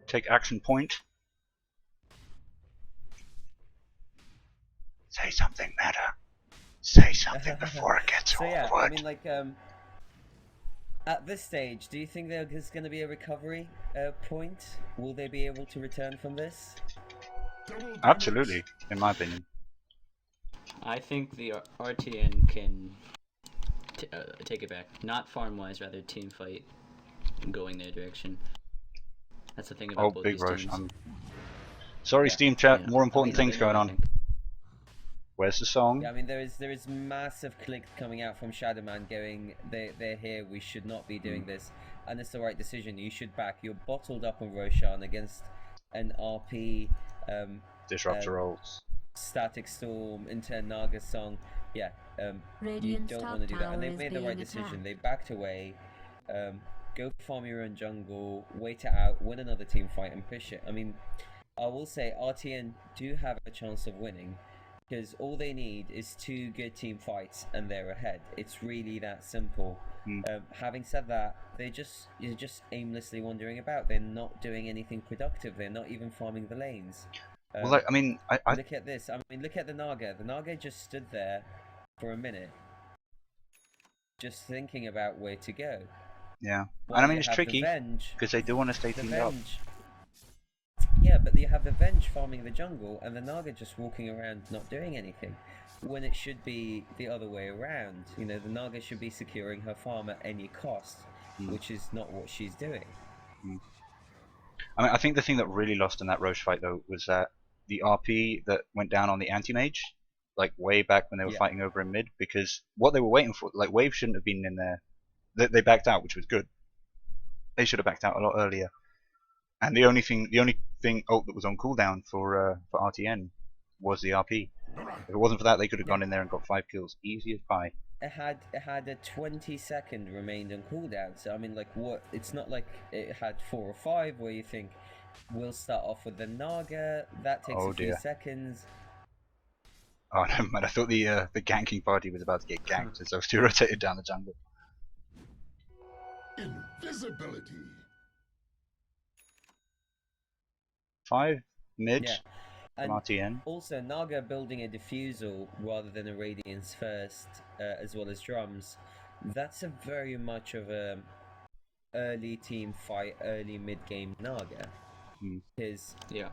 take action point. Say something, Meta. Say something before it gets
So yeah,
awkward.
I mean, like, at this stage, do you think there's going to be a recovery point? Will they be able to return from this?
Absolutely, in my opinion.
I think the RTN can take it back. Not farm-wise, rather team fight going their direction. That's the thing about
Oh,
both
big
these
rush.
teams.
I'm sorry,
Yeah.
Steam chat.
Yeah.
More
I
important
mean,
things
they know,
going
I
on.
think.
Where's the song?
Yeah, I mean, there is massive click coming out from Shadowman going, they're here, we should not be doing this. And it's the right decision, you should back. You're bottled up on Roshan against an RP,
Disruptor ults.
Static Storm, into a Naga song. Yeah, you
Radiant's
don't
top
want to do that. And
tower
they've
is
made the
being
right decision.
attacked.
They backed away, go farm your own jungle, wait it out, win another team fight and push it. I mean, I will say RTN do have a chance of winning, because all they need is 2 good team fights and they're ahead. It's really that simple. Having said that, you're just aimlessly wandering about. They're not doing anything productive. They're not even farming the lanes.
Well, like, I mean, I
Look at this. I mean, look at the Naga. The Naga just stood there for a minute, just thinking about where to go.
yeah,
While
and I mean
you
it's
have the
tricky
Venge.
because they do want to stay
The
teamed up.
Venge. Yeah, but you have the Venge farming the jungle and the Naga just walking around not doing anything. When it should be the other way around. You know, the Naga should be securing her farm at any cost, which is not what she's doing.
I mean, I think the thing that really lost in that Roche fight though was that the RP that went down on the anti-mage, like way back when they were
Yeah.
fighting over in mid, because what they were waiting for, like Wave shouldn't have been in there. They backed out, which was good. They should have backed out a lot earlier. And the only thing ult that was on cooldown for RTN was the RP. If it wasn't for that, they could have gone in there and got 5 kills, easy as pie.
It had a 20-second remained on cooldown. So I mean, like, what? It's not like it had 4 or 5 where you think we'll start off with the Naga. That takes
Oh,
a few
dear.
seconds.
Oh no, man! I thought the ganking party was about to get ganked as those two rotated down the jungle.
Invisibility.
5 mid
Yeah.
from
And
RTN.
also, Naga building a diffusal rather than a Radiance first, as well as drums. That's a very much of a early team fight, early mid-game Naga. Because
Yeah.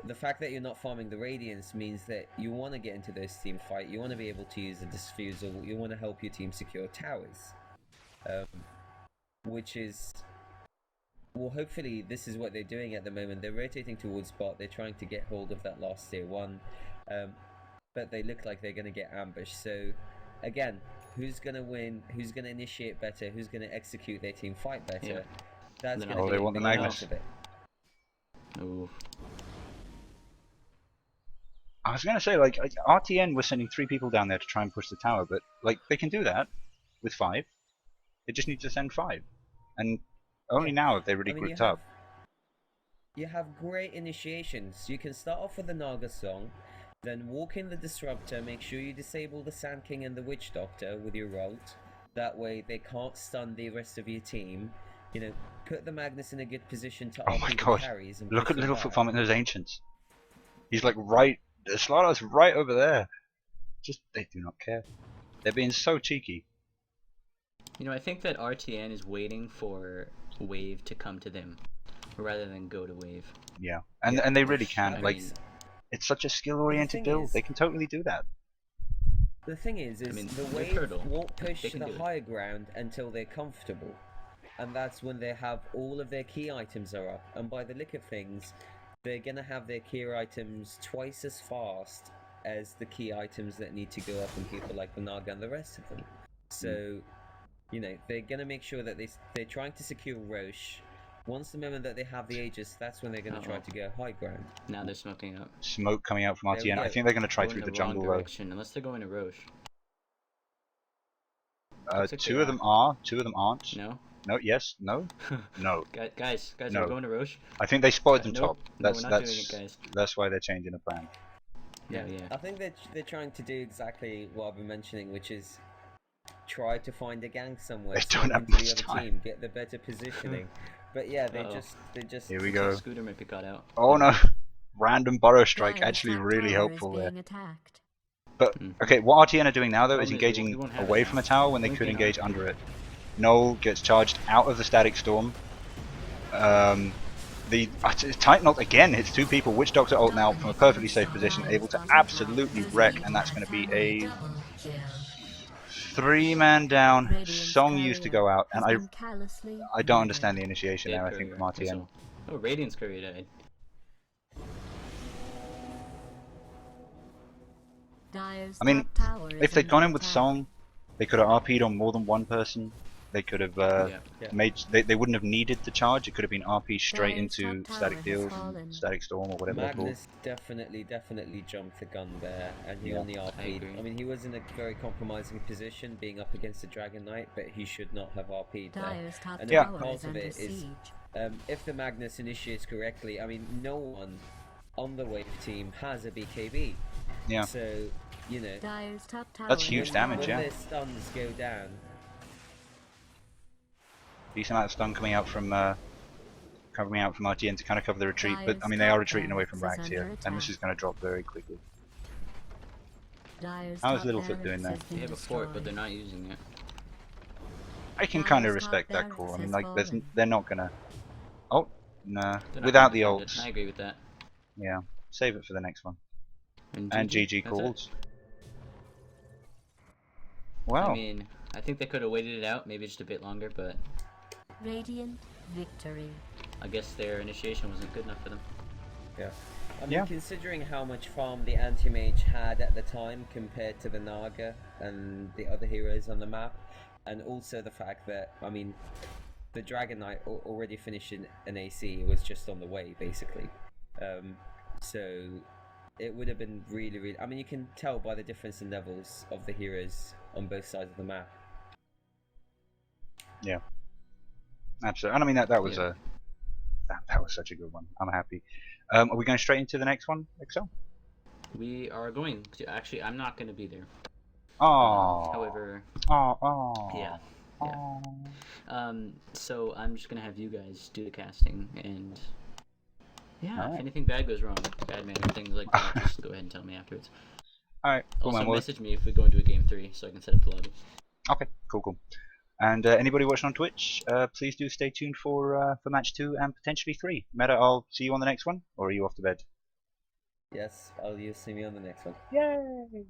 the fact that you're not farming the Radiance means that you want to get into this team fight, you want to be able to use a diffusal, you want to help your team secure towers. Which is well, hopefully this is what they're doing at the moment. They're rotating towards bot. They're trying to get hold of that last tier 1. But they look like they're going to get ambushed. So, again, who's going to win? Who's going to initiate better? Who's going to execute their team fight better?
Yeah.
That's going
Oh,
to
they
be
want the
a big
Magnus.
part of it.
Ooh.
I was gonna say, like, RTN was sending 3 people down there to try and push the tower, but like they can do that with 5. They just need to send 5, and only
Yeah.
now have they really
I mean,
grouped up.
You have great initiations. You can start off with the Naga song, then walk in the Disruptor, make sure you disable the Sand King and the Witch Doctor with your ult. That way they can't stun the rest of your team. You know, put the Magnus in a good position to
Oh my
RP the
god!
carries and
Look
push
at
them
Littlefoot
back.
farming those ancients. He's like right. The Slaughter's right over there. Just they do not care. They're being so cheeky.
You know, I think that RTN is waiting for Wave to come to them, rather than go to Wave.
Yeah, and they really
I
can.
think
Like,
s-
it's such a skill-oriented build.
is-
They can totally do that.
The thing is
I mean,
the
they're
Wave
turtle.
won't push
They
to
can
the
do it.
higher ground until they're comfortable. And that's when they have all of their key items are up. And by the look of things, they're going to have their key items twice as fast as the key items that need to go up in people like the Naga and the rest of them. So, you know, they're going to make sure that they're trying to secure Roche. Once the moment that they have the Aegis, that's when they're going to try to go high ground.
Now they're smoking up.
Smoke coming out from
There we
RTN. I
go.
think they're going to try
Going
through the
wrong
jungle though.
direction, unless they're going to Roche. Looks like
2
they
of them are. 2 of them aren't.
No?
No. Yes. No. No.
Guys,
No.
we're going to Roche?
I think they spotted them
Nope.
top.
No,
That's
we're not
that's
doing it, guys.
that's why they're changing the plan.
Yeah.
I think they're trying to do exactly what I've been mentioning, which is try to find a gang somewhere,
They
sneak
don't have
into the
much
other
time.
team, get the better positioning. But yeah, they
Uh-oh.
just
Here we
Looks like
go.
Scooter might be caught out.
Oh no! Random burrow strike,
Dire's
actually
top
really
tower
helpful
is
there.
being attacked.
But
Mhm.
okay, what RTN are doing now though is
Problem is
engaging
we won't have
away
it
from
now.
a tower when they
Only
could
thing
engage
on-
under it. Noel gets charged out of the static storm. The Titan ult again hits 2 people. Witch Doctor ult now from a perfectly safe position, able to absolutely wreck, and that's going to be a 3-man down. Song used to go out, and I don't understand the initiation
Dead
there. I think
courier.
from RTN.
Oh, Radiant's courier died.
I mean, if they'd gone in with Song, they could have RP'd on more than one person. They could have
Yeah.
made. They wouldn't have needed the charge. It could have been RP straight
Dire's
into
top
static
tower has
field,
fallen.
and static storm, or whatever they're called.
Magnus definitely jumped the gun there, and he
Yeah.
only
I
RP'd.
agree.
I mean, he was in a very compromising position, being up against the Dragon Knight, but he should not have RP'd there.
Dire's top
And
Yeah.
tower
part
is
of
under
it is,
siege.
if the Magnus initiates correctly, I mean, no one on the Wave team has a BKB.
Yeah.
So, you know,
Dire's top tower
That's
has
huge damage,
when
yeah.
their stuns go down,
Decent amount of stun coming out from RTN to kind of cover the retreat. But I
Dire's
mean, they are
top
retreating away from
barracks
Rax
is
here,
under
and this
attack.
is going to drop very quickly.
Dire's
How's
top
Littlefoot doing
barracks
there?
has
They
been
have a fort, but
destroyed.
they're not using it.
I can kind of
Dire's top
respect that
barracks
call. I mean,
has
like,
fallen.
they're not gonna. Oh, nah.
They're not
Without
gonna
the
defend it.
ults,
I agree with that.
yeah. Save it for the next one. And GG
That's it.
calls. Wow.
I mean, I think they could have waited it out, maybe just a bit longer, but
Radiant victory.
I guess their initiation wasn't good enough for them.
yeah. I mean,
Yeah.
considering how much farm the anti-mage had at the time compared to the Naga and the other heroes on the map, and also the fact that, I mean, the Dragon Knight already finished in an AC, it was just on the way, basically. So, it would have been really... I mean, you can tell by the difference in levels of the heroes on both sides of the map.
Yeah. Absolutely. And I mean, that was
Yeah.
that was such a good one. I'm happy. Are we going straight into the next one, Excel?
We are going to, actually, I'm not going to be there.
Oh.
However,
Oh.
yeah.
Oh.
So I'm just going to have you guys do the casting, and yeah,
Alright.
if anything bad goes wrong, bad manner, things like that, just go ahead and tell me afterwards.
Alright. Cool,
Also,
man. Well,
message me if we go into a game 3 so I can set up the lobby.
okay. Cool. And anybody watching on Twitch, please do stay tuned for match 2 and potentially 3. Meta, I'll see you on the next one, or are you off to bed?
Yes, you'll see me on the next one.
Yay!